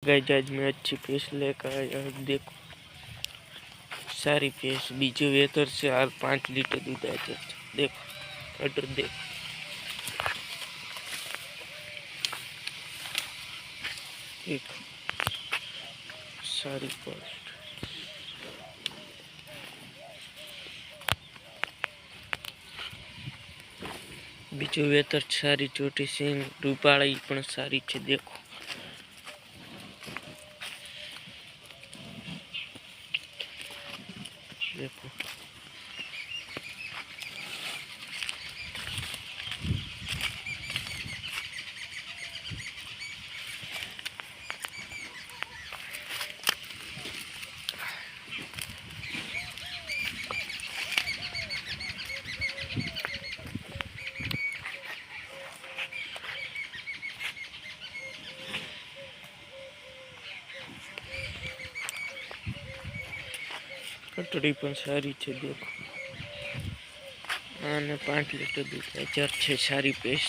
Guys आज मैं अच्छी भैंस लेकर आया हूं। देखो सारी भैंस बीजू वेतर से हाल 5 लीटर दूध आ जाता। देखो ऑर्डर देखो सारी पोस्ट बीजू वेतर सारी छोटी सींग रूपाड़ी पण सारी छे। देखो देखो कटड़ी पण सारी छे। देखो आने 5 लीटर दूध हजार छे। सारी भैंस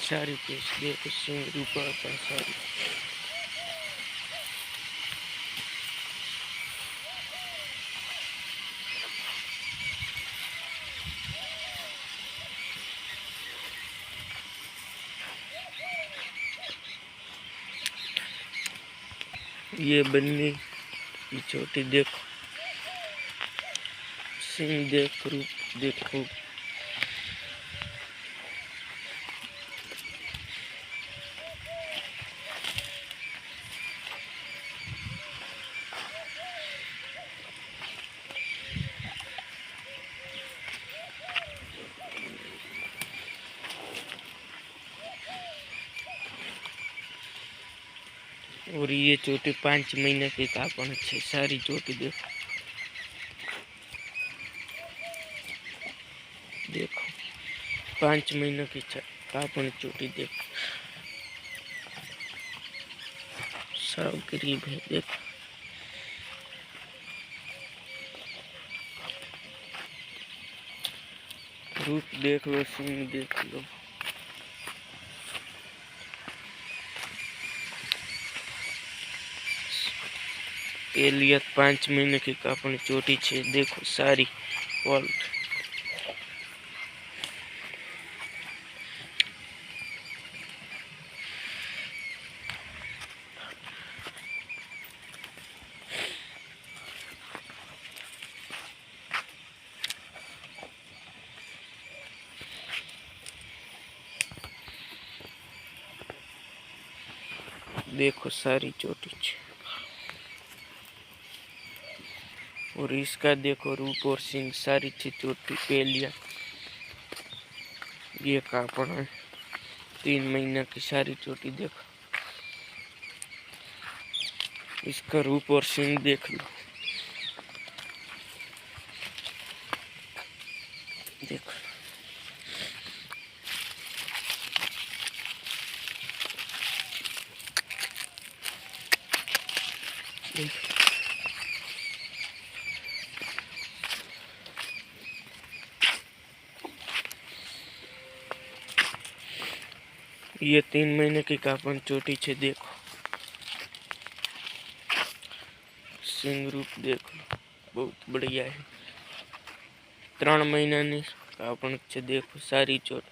सारी भैंस देखो सिंह रूपा पण सारी ये बन्नी छोटी देखो सिंह देख रूप देखो और ये चोटी 5 महीने की कापण छे। सारी चोटी देखो देखो 5 महीने की कापण चोटी देखो साव गरीब है। देखो रूप देख लो सिंह देख लो एलियत 5 महीने की कापण चोटी छे। देखो सारी वॉल्ट देखो सारी चोटी छे। और इसका देखो रूप और सिंह सारी छे चोटी पेलिया ये कापण है 3 महीना की सारी चोटी देखो इसका रूप और सिंह देख लो देखो देखो ये 3 महीने की कापण चोटी छे। देखो सिंह रूप देख लो बहुत बढ़िया है। 3 महीना नी कापण छे। देखो सारी चोट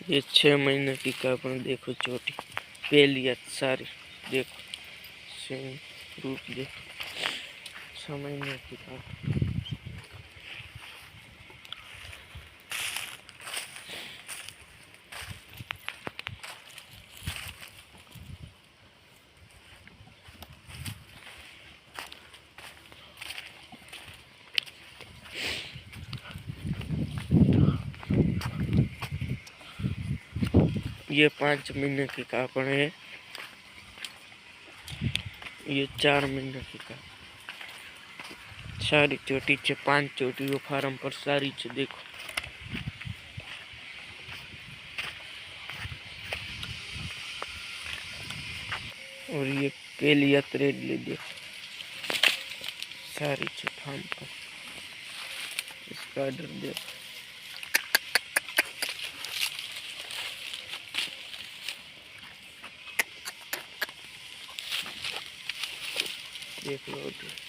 ये 6 महीने की कापण देखो चोटी पहली सारी देखो सिंह रूप देखो 6 महीने की कापण ये 5 महीने की कापण है। ये 4 महीने की का सारी चोटी है, 5 चोटी वो फार्म पर सारी है। देखो और ये पेलिया थ्रेड ले देखो सारी है फार्म पर। इसका ऑर्डर देखो, देख लो।